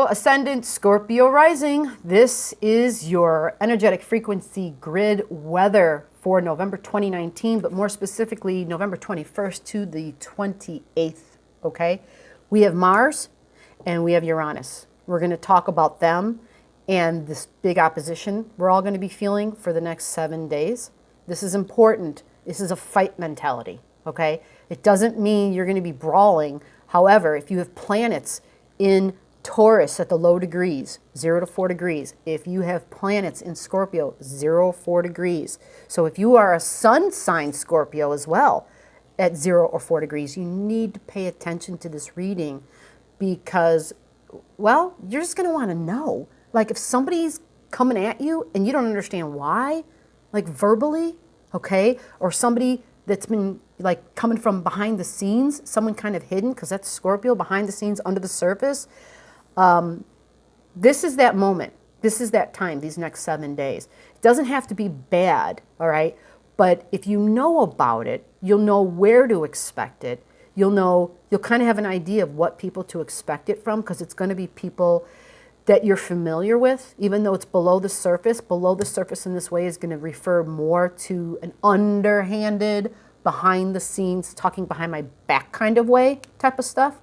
Ascendant Scorpio rising. This is your energetic frequency grid weather for November 2019, but more specifically November 21st to the 28th, okay? We have Mars and we have Uranus. We're going to talk about them and this big opposition we're all going to be feeling for the next 7 days. This is important. This is a fight mentality, okay? It doesn't mean you're going to be brawling. However, if you have planets in Taurus at the low degrees, 0 to 4 degrees. If you have planets in Scorpio, 0 to 4 degrees. So if you are a sun sign Scorpio as well at 0 or 4 degrees, you need to pay attention to this reading because, well, you're just going to want to know. Like if somebody's coming at you and you don't understand why, like verbally, okay, or somebody that's been like coming from behind the scenes, someone kind of hidden, because that's Scorpio, behind the scenes, under the surface. This is that moment. This is that time, these next 7 days. It doesn't have to be bad, all right? But if you know about it, you'll know where to expect it. You'll kind of have an idea of what people to expect it from, because it's going to be people that you're familiar with, even though it's below the surface. Below the surface in this way is going to refer more to an underhanded, behind the scenes, talking behind my back kind of way type of stuff.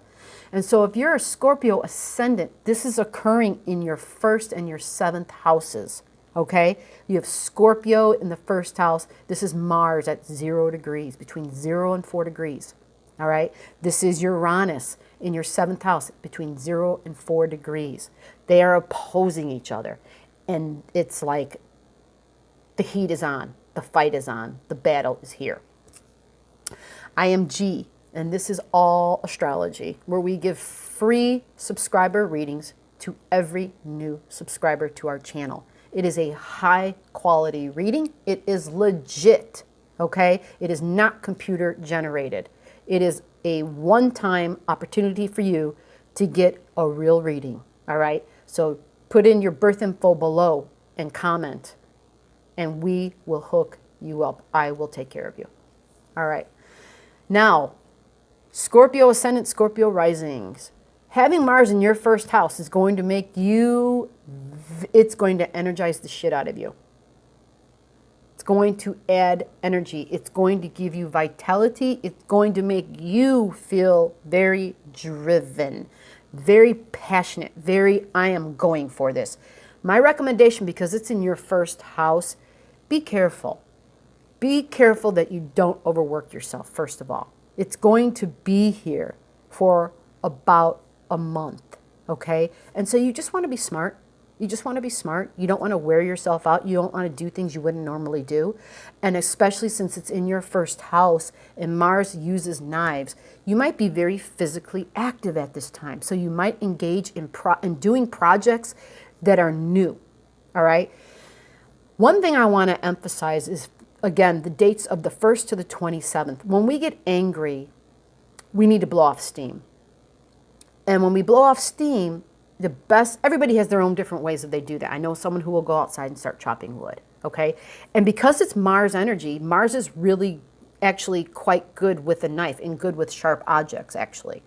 And so if you're a Scorpio ascendant, this is occurring in your 1st and your 7th houses, okay? You have Scorpio in the 1st house. This is Mars at 0 degrees, between 0 and 4 degrees, all right? This is Uranus in your 7th house, between 0 and 4 degrees. They are opposing each other. And it's like the heat is on, the fight is on, the battle is here. I am G. And this is all astrology, where we give free subscriber readings to every new subscriber to our channel. It is a high quality reading. It is legit, okay? It is not computer generated. It is a one-time opportunity for you to get a real reading, all right? So put in your birth info below and comment, and we will hook you up. I will take care of you, all right? Now, Scorpio ascendant, Scorpio risings. Having Mars in your 1st house is going to make you, it's going to energize the shit out of you. It's going to add energy. It's going to give you vitality. It's going to make you feel very driven, very passionate, very, I am going for this. My recommendation, because it's in your 1st house, be careful. Be careful that you don't overwork yourself, first of all. It's going to be here for about a month, okay? And so you just want to be smart. You just want to be smart. You don't want to wear yourself out. You don't want to do things you wouldn't normally do. And especially since it's in your 1st house and Mars uses knives, you might be very physically active at this time. So you might engage in doing projects that are new, all right? One thing I want to emphasize is, again, the dates of the 1st to the 27th. When we get angry, we need to blow off steam. And when we blow off steam, everybody has their own different ways that they do that. I know someone who will go outside and start chopping wood, okay? And because it's Mars energy, Mars is really actually quite good with a knife and good with sharp objects, actually.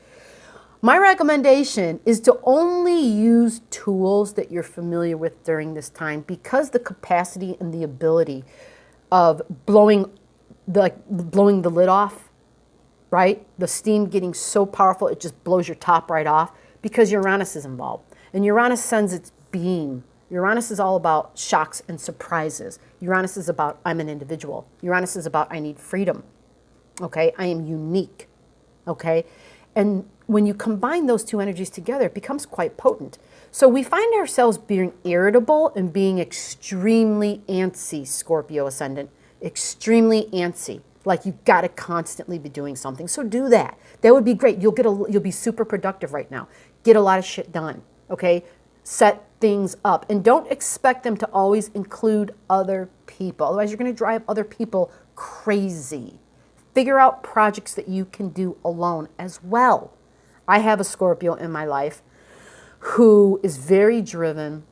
My recommendation is to only use tools that you're familiar with during this time, because the capacity and the ability of blowing the lid off, right? The steam getting so powerful, it just blows your top right off, because Uranus is involved. And Uranus sends its beam. Uranus is all about shocks and surprises. Uranus is about, I'm an individual. Uranus is about, I need freedom, okay? I am unique, okay? And when you combine those two energies together, it becomes quite potent. So we find ourselves being irritable and being extremely antsy, Scorpio ascendant, extremely antsy. Like you've got to constantly be doing something. So do that. That would be great. You'll be super productive right now. Get a lot of shit done, okay? Set things up. And don't expect them to always include other people. Otherwise, you're going to drive other people crazy. Figure out projects that you can do alone as well. I have a Scorpio in my life who is very driven,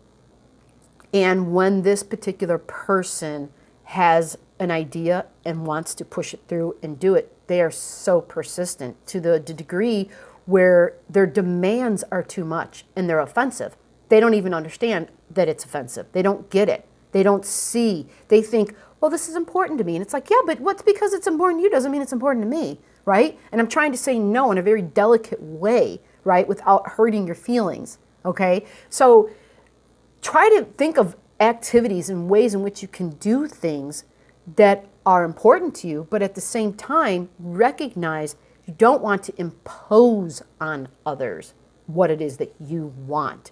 and when this particular person has an idea and wants to push it through and do it, they are so persistent to the degree where their demands are too much and they're offensive. They don't even understand that it's offensive. They don't get it. They don't see. They think, well, this is important to me. And it's like, yeah, but what's because it's important to you doesn't mean it's important to me, right? And I'm trying to say no in a very delicate way, right, without hurting your feelings, okay? So try to think of activities and ways in which you can do things that are important to you, but at the same time, recognize you don't want to impose on others what it is that you want,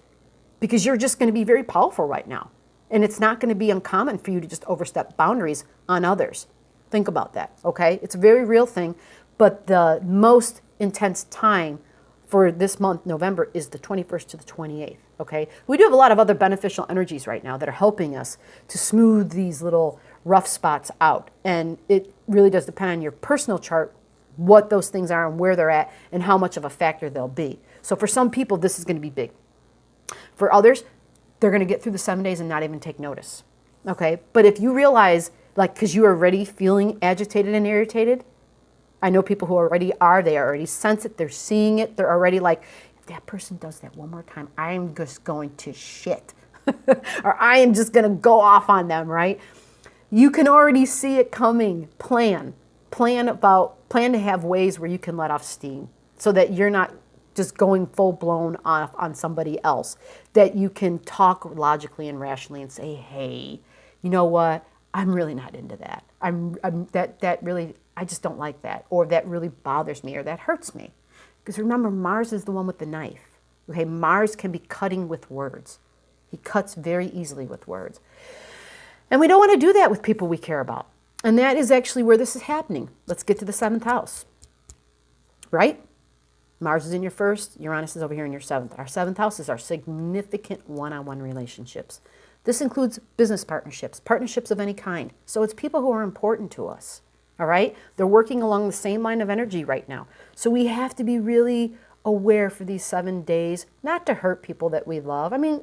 because you're just going to be very powerful right now. And it's not going to be uncommon for you to just overstep boundaries on others. Think about that, okay? It's a very real thing, but the most intense time for this month, November, is the 21st to the 28th, okay? We do have a lot of other beneficial energies right now that are helping us to smooth these little rough spots out. And it really does depend on your personal chart, what those things are and where they're at and how much of a factor they'll be. So for some people, this is going to be big. For others, they're going to get through the 7 days and not even take notice, okay? But if you realize, like, because you're already feeling agitated and irritated, I know people who already are, they already sense it, they're seeing it, they're already like, if that person does that one more time, I'm just going to shit. Or I am just going to go off on them, right? You can already see it coming. Plan to have ways where you can let off steam so that you're not just going full blown off on somebody else, that you can talk logically and rationally and say, hey, you know what? I'm really not into that. That really, I just don't like that, or that really bothers me, or that hurts me. Because remember, Mars is the one with the knife. Okay, Mars can be cutting with words. He cuts very easily with words. And we don't want to do that with people we care about. And that is actually where this is happening. Let's get to the 7th house, right? Mars is in your 1st, Uranus is over here in your 7th. Our 7th house is our significant one-on-one relationships. This includes business partnerships, partnerships of any kind. So it's people who are important to us, all right? They're working along the same line of energy right now. So we have to be really aware for these 7 days, not to hurt people that we love. I mean,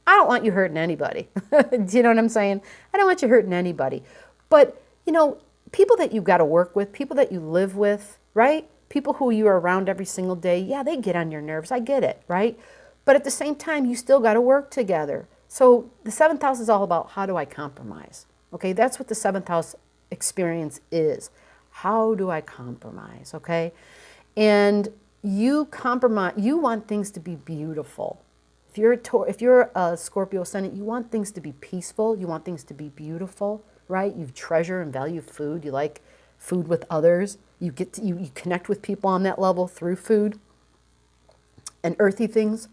I don't want you hurting anybody. Do you know what I'm saying? I don't want you hurting anybody. But, you know, people that you've got to work with, people that you live with, right? People who you are around every single day, yeah, they get on your nerves. I get it, right? But at the same time, you still got to work together. So the 7th house is all about, how do I compromise? Okay, that's what the 7th house experience is. How do I compromise, okay? And you compromise, you want things to be beautiful. If you're a Scorpio ascendant, you want things to be peaceful. You want things to be beautiful, right? You treasure and value food. You like food with others. You connect with people on that level through food and earthy things.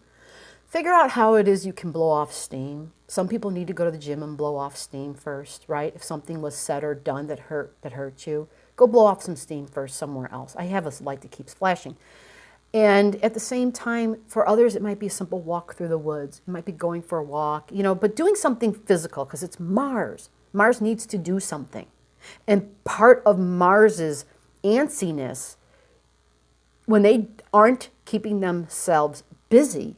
Figure out how it is you can blow off steam. Some people need to go to the gym and blow off steam first, right? If something was said or done that hurt you, go blow off some steam first somewhere else. I have a light that keeps flashing. And at the same time, for others, it might be a simple walk through the woods. It might be going for a walk, you know, but doing something physical, because it's Mars. Mars needs to do something. And part of Mars's antsiness, when they aren't keeping themselves busy,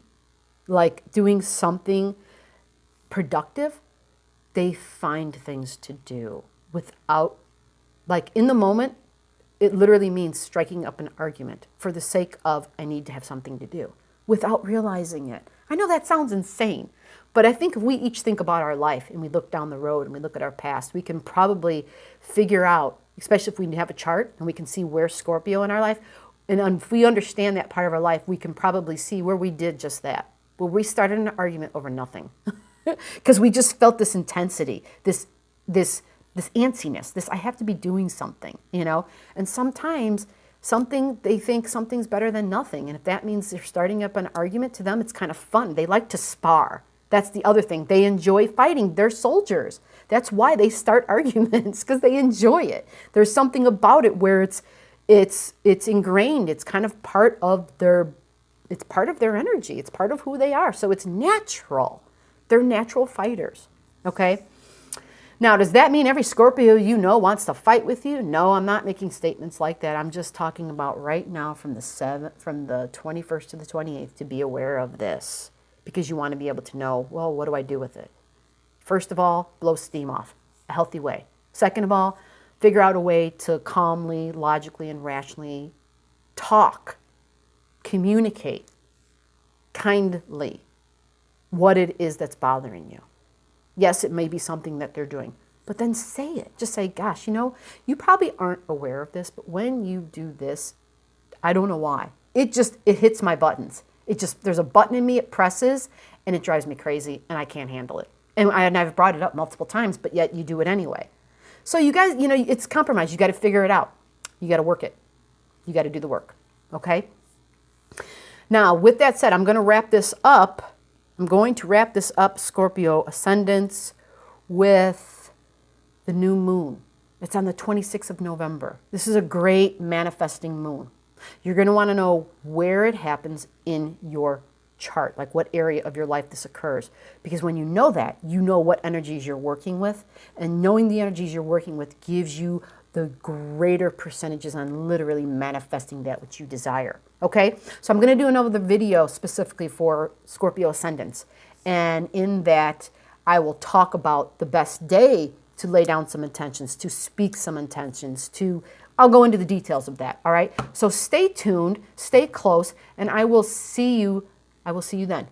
like doing something productive, they find things to do without, like in the moment, it literally means striking up an argument for the sake of, I need to have something to do, without realizing it. I know that sounds insane, but I think if we each think about our life and we look down the road and we look at our past, we can probably figure out, especially if we have a chart and we can see where Scorpio in our life, and if we understand that part of our life, we can probably see where we did just that, where we started an argument over nothing. Because we just felt this intensity, this antsiness, this I have to be doing something, you know? And sometimes they think something's better than nothing. And if that means they're starting up an argument, to them, it's kind of fun. They like to spar. That's the other thing. They enjoy fighting. They're soldiers. That's why they start arguments, because they enjoy it. There's something about it where it's ingrained. It's kind of part of their energy. It's part of who they are. So it's natural. They're natural fighters, okay? Now, does that mean every Scorpio you know wants to fight with you? No, I'm not making statements like that. I'm just talking about right now from the 21st to the 28th to be aware of this, because you want to be able to know, well, what do I do with it? First of all, blow steam off, a healthy way. Second of all, figure out a way to calmly, logically, and rationally talk communicate kindly what it is that's bothering you. Yes, it may be something that they're doing, but then say it. Just say, gosh, you know, you probably aren't aware of this, but when you do this, I don't know why. It hits my buttons. There's a button in me, it presses, and it drives me crazy, and I can't handle it. And I've brought it up multiple times, but yet you do it anyway. So you guys, you know, it's compromise. You got to figure it out. You got to work it. You got to do the work, okay? Now, with that said, I'm going to wrap this up. I'm going to wrap this up, Scorpio Ascendants, with the new moon. It's on the 26th of November. This is a great manifesting moon. You're going to want to know where it happens in your chart, like what area of your life this occurs. Because when you know that, you know what energies you're working with. And knowing the energies you're working with gives you the greater percentages on literally manifesting that which you desire. Okay? So I'm going to do another video specifically for Scorpio Ascendants. And in that, I will talk about the best day to lay down some intentions, to speak some intentions, I'll go into the details of that, all right? So stay tuned, stay close, and I will see you then.